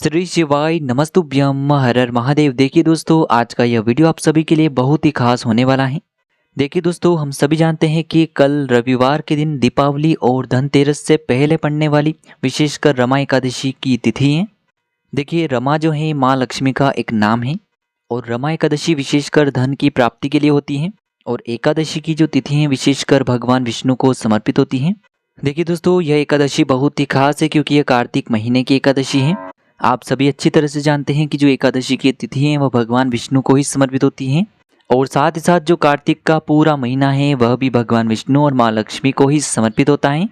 श्री शिवाय नमस्तुभ्यम हर हर महादेव। देखिए दोस्तों, आज का यह वीडियो आप सभी के लिए बहुत ही खास होने वाला है। देखिए दोस्तों, हम सभी जानते हैं कि कल रविवार के दिन दीपावली और धनतेरस से पहले पड़ने वाली विशेषकर रमा एकादशी की तिथि है। देखिए, रमा जो है माँ लक्ष्मी का एक नाम है और रमा एकादशी विशेषकर धन की प्राप्ति के लिए होती है और एकादशी की जो तिथि है विशेषकर भगवान विष्णु को समर्पित होती है। देखिए दोस्तों, यह एकादशी बहुत ही खास है क्योंकि यह कार्तिक महीने की एकादशी है। आप सभी अच्छी तरह से जानते हैं कि जो एकादशी की तिथि है वह भगवान विष्णु को ही समर्पित होती हैं और साथ ही साथ जो कार्तिक का पूरा महीना है वह भी भगवान विष्णु और माँ लक्ष्मी को ही समर्पित होता है।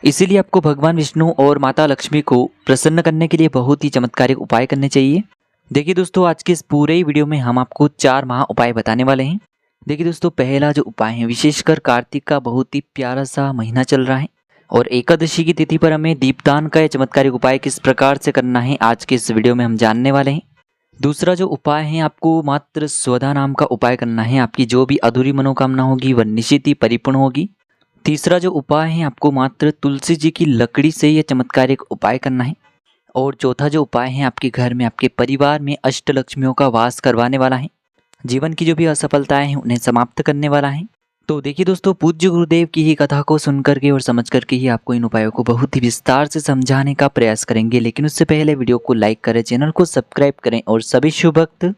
इसीलिए आपको भगवान विष्णु और माता लक्ष्मी को प्रसन्न करने के लिए बहुत ही चमत्कारिक उपाय करने चाहिए। देखिए दोस्तों, आज के इस पूरे वीडियो में हम आपको 4 महा उपाय बताने वाले हैं। देखिए दोस्तों, पहला जो उपाय है विशेषकर कार्तिक का बहुत ही प्यारा सा महीना चल रहा है और एकादशी की तिथि पर हमें दीपदान का यह चमत्कारिक उपाय किस प्रकार से करना है आज के इस वीडियो में हम जानने वाले हैं। दूसरा जो उपाय है, आपको मात्र स्वधा नाम का उपाय करना है। आपकी जो भी अधूरी मनोकामना होगी वह निश्चित ही परिपूर्ण होगी। तीसरा जो उपाय है, आपको मात्र तुलसी जी की लकड़ी से यह चमत्कारिक उपाय करना है। और चौथा जो उपाय है, आपके घर में आपके परिवार में अष्टलक्ष्मियों का वास करवाने वाला है। जीवन की जो भी असफलताएं हैं उन्हें समाप्त करने वाला है। तो देखिए दोस्तों, पूज्य गुरुदेव की ही कथा को सुन करके और समझ करके ही आपको इन उपायों को बहुत ही विस्तार से समझाने का प्रयास करेंगे। लेकिन उससे पहले वीडियो को लाइक करें, चैनल को सब्सक्राइब करें और सभी शुभ भक्त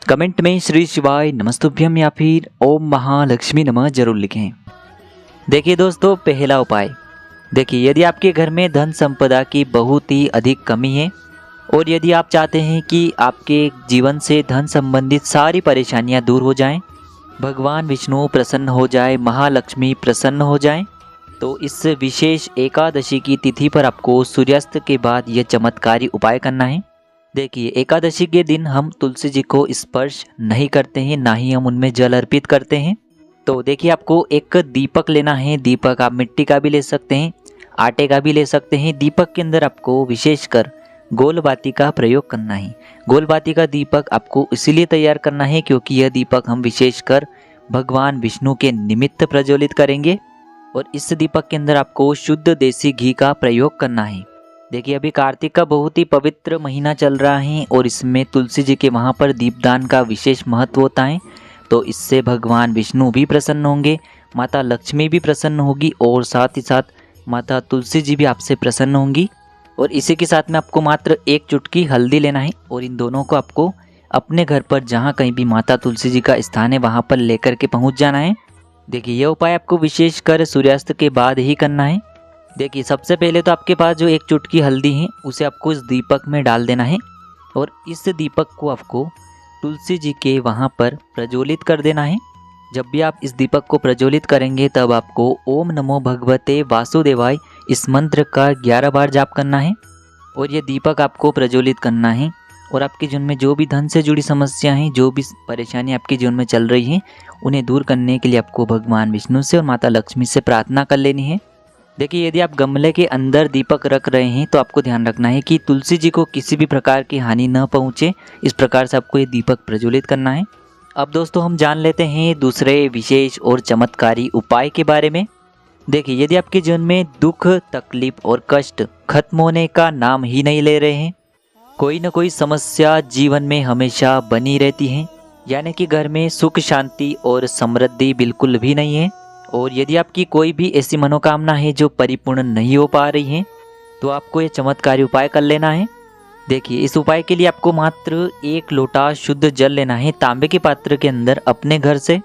कमेंट में श्री शिवाय नमस्तुभ्यम या फिर ओम महालक्ष्मी नमः जरूर लिखें। देखिए दोस्तों, पहला उपाय, देखिए यदि आपके घर में धन संपदा की बहुत ही अधिक कमी है और यदि आप चाहते हैं कि आपके जीवन से धन संबंधित सारी परेशानियां दूर हो जाएं, भगवान विष्णु प्रसन्न हो जाए, महालक्ष्मी प्रसन्न हो जाए, तो इस विशेष एकादशी की तिथि पर आपको सूर्यास्त के बाद यह चमत्कारी उपाय करना है। देखिए, एकादशी के दिन हम तुलसी जी को स्पर्श नहीं करते हैं, ना ही हम उनमें जल अर्पित करते हैं। तो देखिए, आपको एक दीपक लेना है। दीपक आप मिट्टी का भी ले सकते हैं, आटे का भी ले सकते हैं। दीपक के अंदर आपको विशेषकर गोल बाती का प्रयोग करना है। गोल बाती का दीपक आपको इसीलिए तैयार करना है क्योंकि यह दीपक हम विशेषकर भगवान विष्णु के निमित्त प्रज्वलित करेंगे और इस दीपक के अंदर आपको शुद्ध देसी घी का प्रयोग करना है। देखिए, अभी कार्तिक का बहुत ही पवित्र महीना चल रहा है और इसमें तुलसी जी के वहाँ पर दीपदान का विशेष महत्व होता है। तो इससे भगवान विष्णु भी प्रसन्न होंगे, माता लक्ष्मी भी प्रसन्न होगी और साथ ही साथ माता तुलसी जी भी आपसे प्रसन्न होंगी। और इसी के साथ में आपको मात्र 1 चुटकी हल्दी लेना है और इन दोनों को आपको अपने घर पर जहाँ कहीं भी माता तुलसी जी का स्थान है वहाँ पर लेकर के पहुँच जाना है। देखिए, यह उपाय आपको विशेषकर सूर्यास्त के बाद ही करना है। देखिए, सबसे पहले तो आपके पास जो 1 चुटकी हल्दी है उसे आपको इस दीपक में डाल देना है और इस दीपक को आपको तुलसी जी के वहाँ पर प्रज्वलित कर देना है। जब भी आप इस दीपक को प्रज्वलित करेंगे तब आपको ओम नमो भगवते वासुदेवाय इस मंत्र का 11 बार जाप करना है और ये दीपक आपको प्रज्वलित करना है। और आपके जीवन में जो भी धन से जुड़ी समस्या हैं, जो भी परेशानी आपके जीवन में चल रही हैं, उन्हें दूर करने के लिए आपको भगवान विष्णु से और माता लक्ष्मी से प्रार्थना कर लेनी है। देखिए, यदि आप गमले के अंदर दीपक रख रहे हैं तो आपको ध्यान रखना है कि तुलसी जी को किसी भी प्रकार की हानि न पहुँचे। इस प्रकार से आपको ये दीपक प्रज्वलित करना है। अब दोस्तों, हम जान लेते हैं दूसरे विशेष और चमत्कारी उपाय के बारे में। देखिए, यदि आपके जीवन में दुख, तकलीफ और कष्ट खत्म होने का नाम ही नहीं ले रहे हैं, कोई न कोई समस्या जीवन में हमेशा बनी रहती है, यानी कि घर में सुख शांति और समृद्धि बिल्कुल भी नहीं है, और यदि आपकी कोई भी ऐसी मनोकामना है जो परिपूर्ण नहीं हो पा रही है, तो आपको ये चमत्कारी उपाय कर लेना है। देखिए, इस उपाय के लिए आपको मात्र 1 लोटा शुद्ध जल लेना है तांबे के पात्र के अंदर अपने घर से।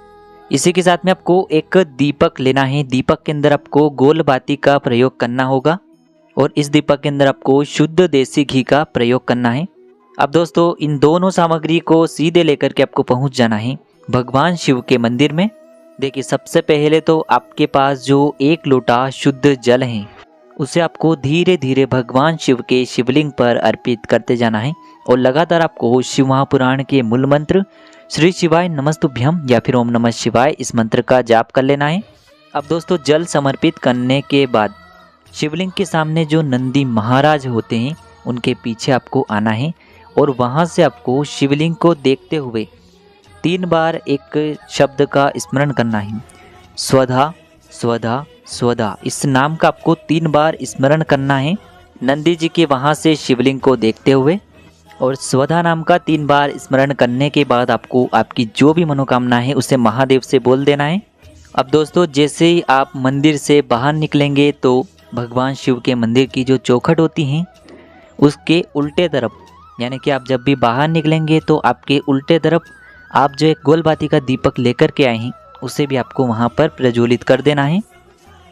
इसी के साथ में आपको एक दीपक लेना है। दीपक के अंदर आपको गोल बाती का प्रयोग करना होगा और इस दीपक के अंदर आपको शुद्ध देसी घी का प्रयोग करना है। अब दोस्तों, इन दोनों सामग्री को सीधे लेकर के आपको पहुंच जाना है भगवान शिव के मंदिर में। देखिए, सबसे पहले तो आपके पास जो 1 लोटा शुद्ध जल है उसे आपको धीरे धीरे भगवान शिव के शिवलिंग पर अर्पित करते जाना है और लगातार आपको शिव महापुराण के मूल मंत्र श्री शिवाय नमस्तुभ्यम या फिर ओम नमः शिवाय इस मंत्र का जाप कर लेना है। अब दोस्तों, जल समर्पित करने के बाद शिवलिंग के सामने जो नंदी महाराज होते हैं उनके पीछे आपको आना है और वहाँ से आपको शिवलिंग को देखते हुए 3 बार एक शब्द का स्मरण करना है। स्वधा स्वधा स्वधा इस नाम का आपको 3 बार स्मरण करना है। नंदी जी के वहाँ से शिवलिंग को देखते हुए और स्वधा नाम का 3 बार स्मरण करने के बाद आपको आपकी जो भी मनोकामना है उसे महादेव से बोल देना है। अब दोस्तों जैसे ही आप मंदिर से बाहर निकलेंगे तो भगवान शिव के मंदिर की जो चौखट होती हैं उसके उल्टे तरफ, यानी कि आप जब भी बाहर निकलेंगे तो आपके उल्टे तरफ आप जो एक गोलबाती का दीपक लेकर के आए हैं उसे भी आपको वहाँ पर प्रज्वलित कर देना है।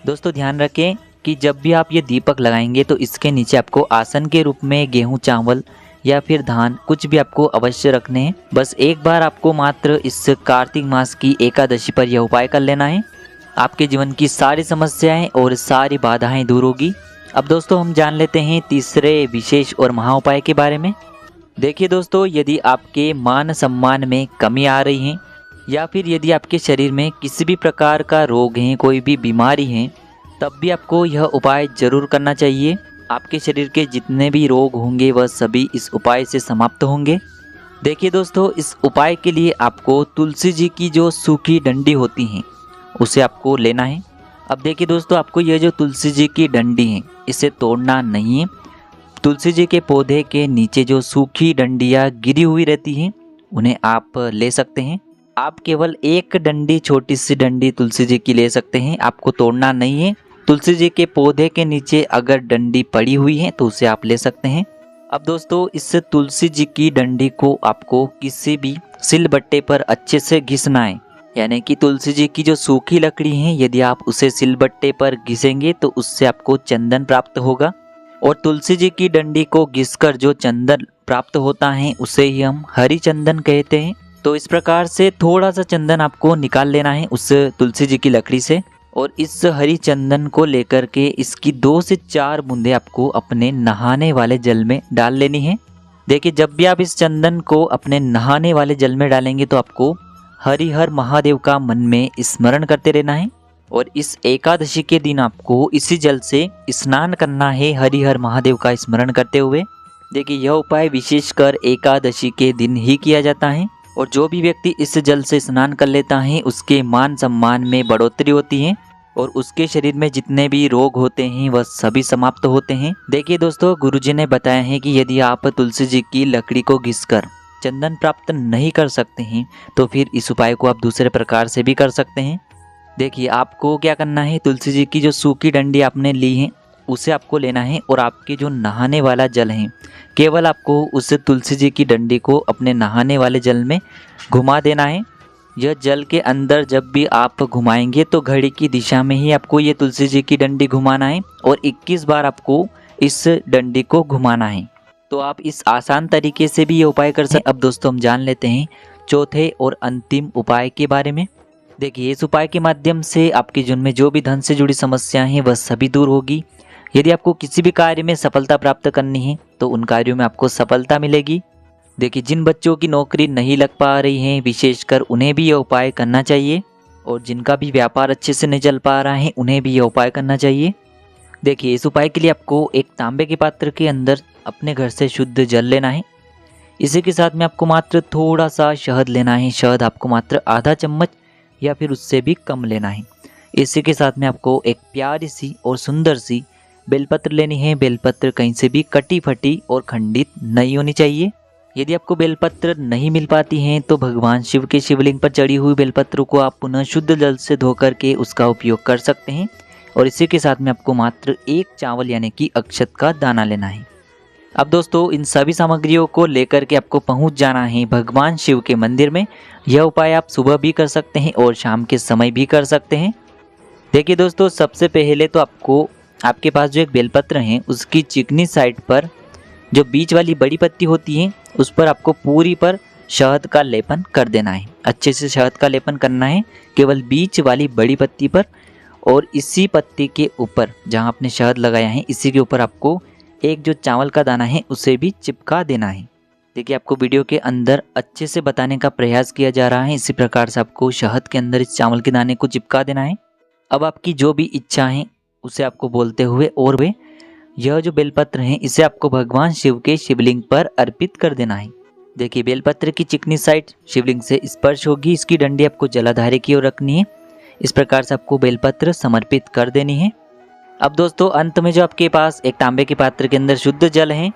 दोस्तों ध्यान रखें कि जब भी आप ये दीपक लगाएंगे तो इसके नीचे आपको आसन के रूप में गेहूँ, चावल या फिर धान कुछ भी आपको अवश्य रखने हैं। बस एक बार आपको मात्र इस कार्तिक मास की एकादशी पर यह उपाय कर लेना है। आपके जीवन की सारी समस्याएं और सारी बाधाएं दूर होगी। अब दोस्तों हम जान लेते हैं तीसरे विशेष और महा उपाय के बारे में। देखिए दोस्तों, यदि आपके मान सम्मान में कमी आ रही है या फिर यदि आपके शरीर में किसी भी प्रकार का रोग है, कोई भी बीमारी है, तब भी आपको यह उपाय जरूर करना चाहिए। आपके शरीर के जितने भी रोग होंगे वह सभी इस उपाय से समाप्त होंगे। देखिए दोस्तों, इस उपाय के लिए आपको तुलसी जी की जो सूखी डंडी होती हैं उसे आपको लेना है। अब देखिए दोस्तों, आपको यह जो तुलसी जी की डंडी है इसे तोड़ना नहीं है। तुलसी जी के पौधे के नीचे जो सूखी डंडियाँ गिरी हुई रहती हैं उन्हें आप ले सकते हैं। आप केवल एक डंडी, छोटी सी डंडी तुलसी जी की ले सकते हैं, आपको तोड़ना नहीं है। तुलसी जी के पौधे के नीचे अगर डंडी पड़ी हुई है तो उसे आप ले सकते हैं। अब दोस्तों, इस तुलसी जी की डंडी को आपको किसी भी सिलबट्टे पर अच्छे से घिसना है, यानी कि तुलसी जी की जो सूखी लकड़ी है यदि आप उसे सिलबट्टे पर घिसेंगे तो उससे आपको चंदन प्राप्त होगा। और तुलसी जी की डंडी को घिसकर जो चंदन प्राप्त होता है उसे ही हम हरी चंदन कहते हैं। तो इस प्रकार से थोड़ा सा चंदन आपको निकाल लेना है उस तुलसी जी की लकड़ी से, और इस हरी चंदन को लेकर के इसकी 2 से 4 बूंदे आपको अपने नहाने वाले जल में डाल लेनी है। देखिए, जब भी आप इस चंदन को अपने नहाने वाले जल में डालेंगे तो आपको हरिहर महादेव का मन में स्मरण करते रहना है। और इस एकादशी के दिन आपको इसी जल से स्नान करना है हरिहर महादेव का स्मरण करते हुए। देखिए, यह उपाय विशेषकर एकादशी के दिन ही किया जाता है, और जो भी व्यक्ति इस जल से स्नान कर लेता है उसके मान सम्मान में बढ़ोतरी होती है और उसके शरीर में जितने भी रोग होते हैं वह सभी समाप्त होते हैं। देखिए दोस्तों, गुरुजी ने बताया है कि यदि आप तुलसी जी की लकड़ी को घिसकर चंदन प्राप्त नहीं कर सकते हैं तो फिर इस उपाय को आप दूसरे प्रकार से भी कर सकते हैं। देखिए, आपको क्या करना है, तुलसी जी की जो सूखी डंडी आपने ली है उसे आपको लेना है, और आपके जो नहाने वाला जल है केवल आपको उस तुलसी जी की डंडी को अपने नहाने वाले जल में घुमा देना है। यह जल के अंदर जब भी आप घुमाएंगे तो घड़ी की दिशा में ही आपको ये तुलसी जी की डंडी घुमाना है, और 21 बार आपको इस डंडी को घुमाना है। तो आप इस आसान तरीके से भी ये उपाय कर सकते हैं। अब दोस्तों हम जान लेते हैं चौथे और अंतिम उपाय के बारे में। देखिए, इस उपाय के माध्यम से आपके जीवन में जो भी धन से जुड़ी समस्याएं हैं वह सभी दूर होगी। यदि आपको किसी भी कार्य में सफलता प्राप्त करनी है तो उन कार्यों में आपको सफलता मिलेगी। देखिए, जिन बच्चों की नौकरी नहीं लग पा रही है विशेषकर उन्हें भी यह उपाय करना चाहिए, और जिनका भी व्यापार अच्छे से नहीं चल पा रहा है उन्हें भी यह उपाय करना चाहिए। देखिए, इस उपाय के लिए आपको एक तांबे के पात्र के अंदर अपने घर से शुद्ध जल लेना है। इसी के साथ में आपको मात्र थोड़ा सा शहद लेना है। शहद आपको मात्र आधा चम्मच या फिर उससे भी कम लेना है। इसी के साथ में आपको एक प्यारी सी और सुंदर सी बेलपत्र लेनी है। बेलपत्र कहीं से भी कटी फटी और खंडित नहीं होनी चाहिए। यदि आपको बेलपत्र नहीं मिल पाती हैं तो भगवान शिव के शिवलिंग पर चढ़ी हुई बेलपत्र को आप पुनः शुद्ध जल से धोकर के उसका उपयोग कर सकते हैं। और इसी के साथ में आपको मात्र 1 चावल यानी कि अक्षत का दाना लेना है। अब दोस्तों, इन सभी सामग्रियों को लेकर के आपको पहुंच जाना है भगवान शिव के मंदिर में। यह उपाय आप सुबह भी कर सकते हैं और शाम के समय भी कर सकते हैं। देखिए दोस्तों, सबसे पहले तो आपको आपके पास जो एक बेलपत्र है उसकी चिकनी साइड पर जो बीच वाली बड़ी पत्ती होती है उस पर आपको पूरी पर शहद का लेपन कर देना है। अच्छे से शहद का लेपन करना है केवल बीच वाली बड़ी पत्ती पर, और इसी पत्ती के ऊपर जहां आपने शहद लगाया है इसी के ऊपर आपको एक जो चावल का दाना है उसे भी चिपका देना है। देखिए, आपको वीडियो के अंदर अच्छे से बताने का प्रयास किया जा रहा है। इसी प्रकार से आपको शहद के अंदर इस चावल के दाने को चिपका देना है। अब आपकी जो भी इच्छा है उसे आपको बोलते हुए और वे यह जो बेलपत्र है इसे आपको भगवान शिव के शिवलिंग पर अर्पित कर देना है। देखिए, बेलपत्र की चिकनी साइड शिवलिंग से स्पर्श होगी। इसकी डंडी आपको जलाधार की ओर रखनी है। इस प्रकार से आपको बेलपत्र समर्पित कर देनी है। अब दोस्तों, अंत में जो आपके पास एक तांबे के पात्र के अंदर शुद्ध जल है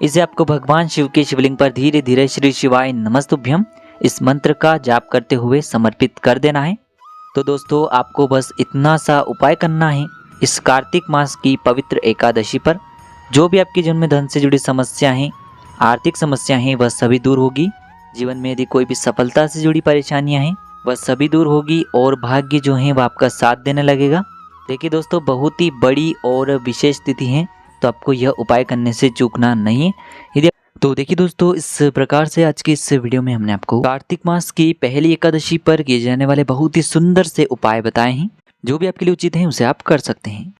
इसे आपको भगवान शिव के शिवलिंग पर धीरे धीरे श्री शिवाय नमस्तुभ्यम इस मंत्र का जाप करते हुए समर्पित कर देना है। तो दोस्तों आपको बस इतना सा उपाय करना है इस कार्तिक मास की पवित्र एकादशी पर। जो भी आपके जीवन में धन से जुड़ी समस्या हैं, आर्थिक समस्या हैं, वह सभी दूर होगी। जीवन में यदि कोई भी सफलता से जुड़ी परेशानियां हैं वह सभी दूर होगी और भाग्य जो है वह आपका साथ देने लगेगा। देखिए दोस्तों बहुत ही बड़ी और विशेष तिथि है, तो आपको यह उपाय करने से चूकना नहीं है। यदि तो देखिए दोस्तों इस प्रकार से आज की इस वीडियो में हमने आपको कार्तिक मास की पहली एकादशी पर किए जाने वाले बहुत ही सुंदर से उपाय बताए हैं। जो भी आपके लिए उचित है उसे आप कर सकते हैं।